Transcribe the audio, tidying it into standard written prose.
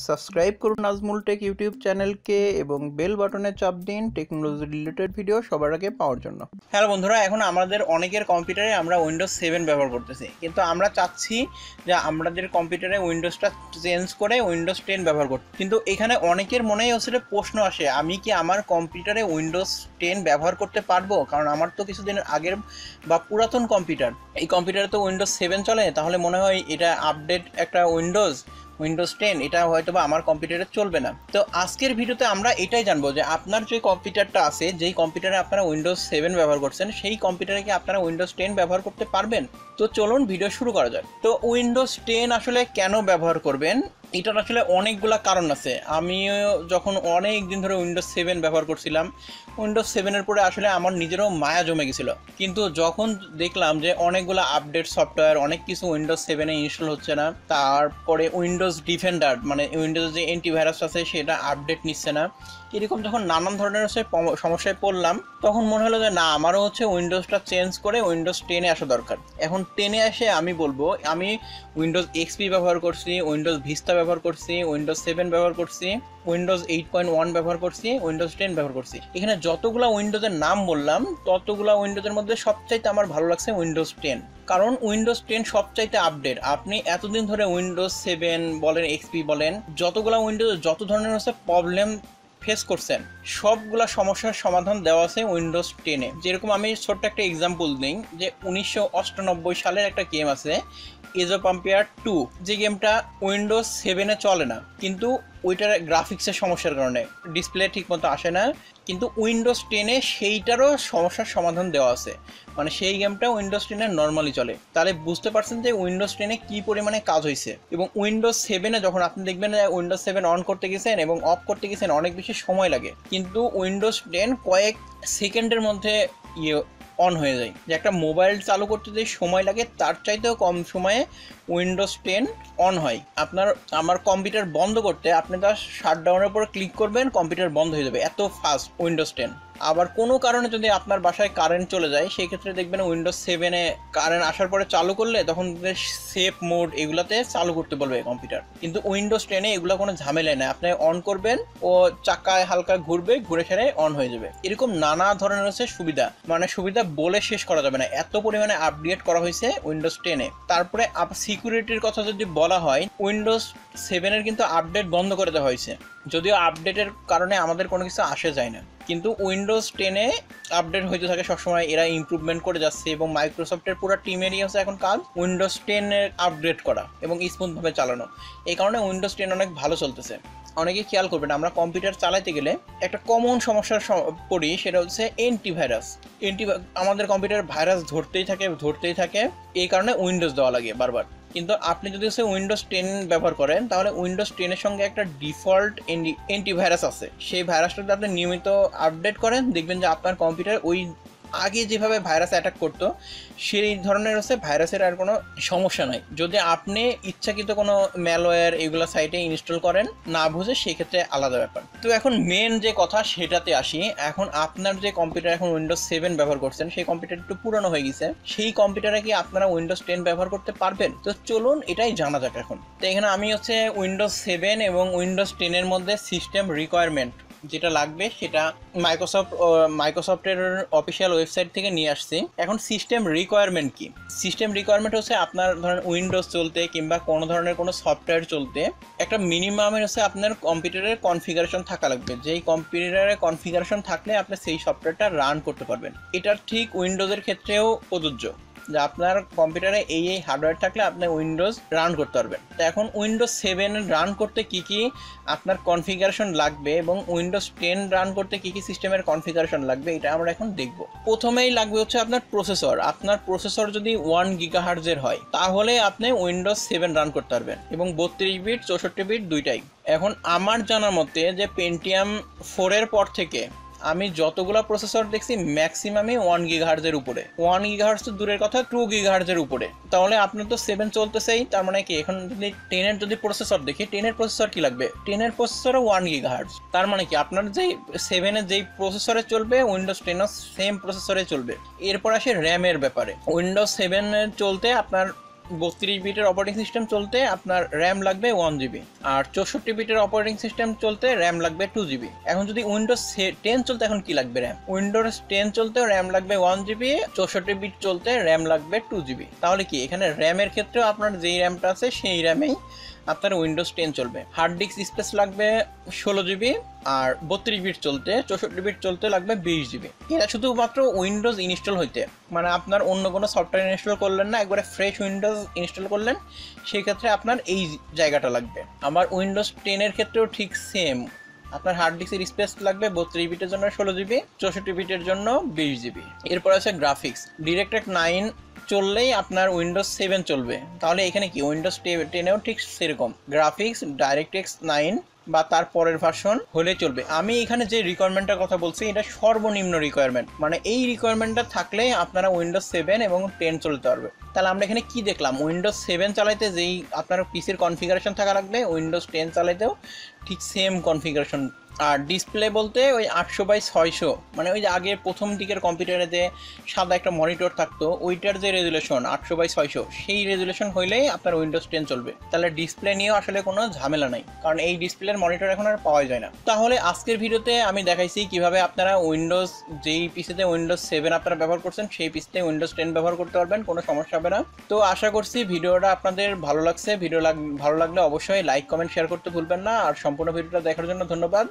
Subscribe করুন Nazmul take YouTube চ্যানেলকে এবং বেল বাটনে চাপ দিন টেকনোলজি রিলেটেড ভিডিও সবার আগে পাওয়ার জন্য। হ্যালো বন্ধুরা, এখন আমাদের অনেকের কম্পিউটারে আমরা উইন্ডোজ 7 ব্যবহার করতেছি, কিন্তু আমরা চাচ্ছি যে আমাদের কম্পিউটারে উইন্ডোজটা চেঞ্জ করে উইন্ডোজ 10 ব্যবহার করতে। কিন্তু এখানে অনেকের মনেই আসলে প্রশ্ন আসে, আমি কি আমার কম্পিউটারে উইন্ডোজ 10 ব্যবহার করতে পারবো? কারণ আমার তো কিছুদিনের আগের বা পুরাতন কম্পিউটার, এই কম্পিউটারে তো উইন্ডোজ 7 চলে, তাহলে মনে হয় এটা আপডেট একটা উইন্ডোজ 10 এটা হয়তো বা আমার কম্পিউটারে চলবে না। তো আজকের ভিডিওতে আমরা এটাই জানবো যে আপনার যে কম্পিউটারটা আছে, যেই কম্পিউটারে আপনারা উইন্ডোজ 7 ব্যবহার করছেন, সেই কম্পিউটারে কি আপনারা উইন্ডোজ 10 ব্যবহার করতে পারবেন? তো চলুন ভিডিও শুরু করা যাক। তো উইন্ডোজ 10 আসলে কেন ব্যবহার করবেন, এটার আসলে অনেকগুলা কারণ আছে। আমিও যখন অনেক দিন ধরে উইন্ডোজ 7 ব্যবহার করছিলাম, উইন্ডোজ 7-এর পরে আসলে আমার নিজেরও মায়া জমে গেছিলো। কিন্তু যখন দেখলাম যে অনেকগুলো আপডেট সফটওয়্যার অনেক কিছু উইন্ডোজ 7-এ ইনস্টল হচ্ছে না, তারপরে উইন্ডোজ ডিফেন্ডার মানে উইন্ডোজ যে অ্যান্টিভাইরাস আছে সেটা আপডেট নিচ্ছে না, এরকম যখন নানান ধরনের সমস্যায় পড়লাম, তখন মনে হলো যে না, আমারও উইন্ডোজটা চেঞ্জ করে উইন্ডোজ 10-এ আসা দরকার। এখন 10-এ এসে আমি বলবো, আমি উইন্ডোজ এক্সপি ব্যবহার করছি, উইন্ডোজ ভিস্তা ব্যবহার করছি, উইন্ডোজ 7 ব্যবহার করছি, উইন্ডোজ 8.1 ব্যবহার করছি, উইন্ডোজ 10 ব্যবহার করছি। এখানে যতগুলা উইন্ডোজের নাম বললাম, ততগুলা উইন্ডোজের মধ্যে সবচাইতে আমার ভালো লাগছে উইন্ডোজ 10, কারণ উইন্ডোজ 10 সবচাইতে আপডেট। আপনি এতদিন ধরে উইন্ডোজ 7 বলেন, এক্সপি বলেন, যতগুলা উইন্ডোজ যত ধরনের প্রবলেম ফেস করছেন, সবগুলা সমস্যার সমাধান দেওয়া আছে উইন্ডোজ 10-এ। যেরকম আমি ছোট্ট একটা এক্সাম্পল দিই, যে 1998 সালের একটা গেম আছে এজ অফ এম্পায়ার 2, যে গেমটা উইন্ডোজ 7-এ চলে না, কিন্তু ওইটার গ্রাফিক্সের সমস্যার কারণে ডিসপ্লে ঠিক মতো আসে না, কিন্তু উইন্ডোজ 10-এ সেইটারও সমস্যার সমাধান দেওয়া আছে, মানে সেই গেমটা উইন্ডোজ 10-এ নর্মালি চলে। তাহলে বুঝতে পারছেন যে উইন্ডোজ 10-এ কী পরিমাণে কাজ হয়েছে। এবং উইন্ডোজ 7-এ যখন আপনি দেখবেন উইন্ডোজ 7 অন করতে গেছেন এবং অফ করতে গেছেন অনেক বেশি সময় লাগে, কিন্তু উইন্ডোজ 10 কয়েক সেকেন্ডের মধ্যে অন হয়ে যায়। যে একটা মোবাইল চালু করতে যে সময় লাগে তার চাইতেও কম সময়ে উইন্ডোজ 10 অন হয়। আমার কম্পিউটার বন্ধ করতে আপনি তার শাটডাউনের উপর ক্লিক করবেন, কম্পিউটার বন্ধ হয়ে যাবে, এত ফাস্ট উইন্ডোজ 10। আবার কোনো কারণে যদি আপনার বাসায় কারেন্ট চলে যায়, সেই ক্ষেত্রে দেখবেন উইন্ডোজ 7-এ কারেন্ট আসার পরে চালু করলে তখন সেফ মোড এগুলাতে চালু করতে বলবে কম্পিউটার, কিন্তু উইন্ডোজ 10-এ এগুলো কোনো ঝামেলা নেই। আপনি অন করবেন, ও চাকায় হালকা ঘুরবে, ঘুরে ফেরে অন হয়ে যাবে। এরকম নানা ধরনের সুবিধা, মানে সুবিধা বলে শেষ করা যাবে না, এত পরিমাণে আপডেট করা হয়েছে উইন্ডোজ 10-এ। তারপরে সিকিউরিটির কথা যদি বলা হয়, উইন্ডোজ 7-এর কিন্তু আপডেট বন্ধ করে দেওয়া হয়েছে, যদিও আপডেটের কারণে আমাদের কোনো কিছু আসে যায় না, কিন্তু উইন্ডোজ 10-এ আপডেট হইতে থাকে সবসময়। এরা ইমপ্রুভমেন্ট করে যাচ্ছে এবং মাইক্রোসফটের পুরো টিমেরই হচ্ছে এখন কাজ উইন্ডোজ 10-এর আপগ্রেড করা এবং স্মুথভাবে চালানো। এই কারণে উইন্ডোজ 10 অনেক ভালো চলতেছে। অনেকে খেয়াল করবেন, আমরা কম্পিউটার চালাইতে গেলে একটা কমন সমস্যার পড়ি, সেটা হচ্ছে অ্যান্টিভাইরাস। আমাদের কম্পিউটার ভাইরাস ধরতেই থাকে, এই কারণে উইন্ডোজ দেওয়া লাগে বারবার। কিন্তু আপনি যদি উইন্ডোজ 10 ব্যবহার করেন, তাহলে উইন্ডোজ 10-এর সঙ্গে একটা ডিফল্ট অ্যান্টিভাইরাস আছে, সেই ভাইরাসটা যদি আপনি নিয়মিত আপডেট করেন, দেখবেন যে আপনার কম্পিউটার ওই আগে যেভাবে ভাইরাস অ্যাটাক করতো সেই ধরনের ভাইরাসের আর কোনো সমস্যা নাই। যদি আপনি ইচ্ছাকৃত কোনো ম্যালওয়্যার এগুলো সাইটে ইনস্টল করেন না বুঝে, সেক্ষেত্রে আলাদা ব্যাপার। তো এখন মেন যে কথা সেটাতে আসি। এখন আপনার যে কম্পিউটার এখন উইন্ডোজ 7 ব্যবহার করছেন, সেই কম্পিউটার একটু পুরনো হয়ে গেছে, সেই কম্পিউটারে কি আপনারা উইন্ডোজ 10 ব্যবহার করতে পারবেন? তো চলুন এটাই জানা যাক এখন। তো এখানে আমি উইন্ডোজ 7 এবং উইন্ডোজ 10-এর মধ্যে সিস্টেম রিকোয়ারমেন্ট যেটা লাগবে সেটা মাইক্রোসফটের অফিসিয়াল ওয়েবসাইট থেকে নিয়ে আসছি। এখন সিস্টেম রিকোয়ারমেন্ট কি? সিস্টেম রিকোয়ারমেন্ট আপনার ধরেন উইন্ডোজ চলতে কিংবা কোনো ধরনের কোনো সফটওয়্যার চলতে একটা মিনিমামের আপনার কম্পিউটারের কনফিগারেশন থাকা লাগবে। যেই কম্পিউটারের কনফিগারেশন থাকলে আপনি সেই সফটওয়্যারটা রান করতে পারবেন। এটা ঠিক উইন্ডোজের ক্ষেত্রেও প্রযোজ্য, যে আপনার কম্পিউটারে এই হার্ডওয়্যার থাকলে আপনি উইন্ডোজ রান করতে পারবেন। তো এখন উইন্ডোজ 7 রান করতে কি আপনার কনফিগারেশন লাগবে এবং উইন্ডোজ 10 রান করতে কি সিস্টেমের কনফিগারেশন লাগবে, এটা আমরা এখন দেখব। প্রথমেই লাগবে আপনার প্রসেসর। আপনার প্রসেসর যদি 1 গিগাহার্টজের হয়, তাহলে আপনি উইন্ডোজ 7 রান করতে পারবেন, এবং 32 বিট 64 বিট দুইটাই। এখন আমার জানার মতে যে পেন্টিয়াম 4-এর পর থেকে আমি যতগুলো প্রসেসর দেখছি ম্যাক্সিমামই 1 গিগাহার্টজের উপরে। 1 গিগাহার্টজ তো দূরের কথা, 2 গিগাহার্টজের উপরে। তাহলে আপনার তো 7 চলতেছেই, তার মানে কি এখন যদি 10-এর যদি প্রসেসর দেখি, 10-এর প্রসেসর কি লাগবে? 10-এর প্রসেসরও 1 গিগাহার্টজ। তার মানে কি আপনার যেই 7-এর যেই প্রসেসরে চলবে, উইন্ডোজ 10-ও সেম প্রসেসরে চলবে। এরপর আসে র্যামের ব্যাপারে। উইন্ডোজ 7 চলতে আপনার 32 বিটের অপারেটিং সিস্টেম চলতে আপনার র্যাম লাগবে 1 জিবি, আর 64 বিটের অপারেটিং সিস্টেম চলতে র্যাম লাগবে 2 জিবি। এখন যদি উইন্ডোজ 10 চলতে এখন কি লাগবে র্যাম? উইন্ডোজ 10 চলতে র্যাম লাগবে 1 জিবি, 64 বিট চলতে র্যাম লাগবে 2 জিবি। তাহলে কি এখানে র্যামের ক্ষেত্রেও আপনার যেই র্যামটা আছে সেই র্যামেই আপনার উইন্ডোজ 10 চলবে। হার্ড ডিস্ক স্পেস লাগবে 16 জিবি, আর 32 বিট চলতে 64 বিট চলতে লাগবে 20 জিবি। এটা শুধুমাত্র উইন্ডোজ ইনস্টল হইতে, মানে আপনার অন্য কোনো সফটওয়্যার ইনস্টল করলেন না, একবারে ফ্রেশ উইন্ডোজ ইনস্টল করলেন, সেই ক্ষেত্রে আপনার এই জায়গাটা লাগবে। আমার উইন্ডোজ 10 ক্ষেত্রেও ঠিক সেম, আপনার হার্ড ডিস্কের স্পেস লাগবে 32 বিটের জন্য 16 জিবি, 64 বিটের জন্য 20 জিবি। এরপর আছে গ্রাফিক্স। ডিরেক্টরেক্ট 9 চললেই আপনার উইন্ডোজ 7 চলবে। তাহলে এখানে কি উইন্ডোজ 10এও ঠিক সেরকম গ্রাফিক্স ডাইরেক্টএক্স 9 বা তার পরের ভার্সন হলে চলবে। আমি এখানে যে রিকোয়ারমেন্টের কথা বলছি এটা সর্বনিম্ন রিকোয়ারমেন্ট, মানে এই রিকোয়ারমেন্টটা থাকলেই আপনারা উইন্ডোজ 7 এবং 10 চলতে পারবে। তাহলে আমরা এখানে কি দেখলাম, উইন্ডোজ 7 চালাইতে যেই আপনার পিসির কনফিগারেশন থাকা লাগবে, উইন্ডোজ 10 চালাইতেও ঠিক সেম কনফিগারেশন। আর ডিসপ্লে বলতে ওই 800x600, মানে ওই যে আগে প্রথম দিকের কম্পিউটারে যে সাদা একটা মনিটর থাকতো ওইটার যে রেজুলেশন 800x600, সেই রেজুলেশন হইলেই আপনার উইন্ডোজ 10 চলবে। তাহলে ডিসপ্লে নিয়েও আসলে কোনো ঝামেলা নাই, কারণ এই ডিসপ্লের মনিটর এখন আর পাওয়া যায় না। তাহলে আজকের ভিডিওতে আমি দেখাইছি কিভাবে আপনারা উইন্ডোজ যেই পিসিতে উইন্ডোজ 7 আপনারা ব্যবহার করছেন সেই পিসিতে উইন্ডোজ 10 ব্যবহার করতে পারবেন, কোনো সমস্যা হবে না। তো আশা করছি ভিডিওটা আপনাদের ভালো লাগছে। ভালো লাগলে অবশ্যই লাইক কমেন্ট শেয়ার করতে ভুলবেন না। আর সম্পূর্ণ ভিডিওটা দেখার জন্য ধন্যবাদ।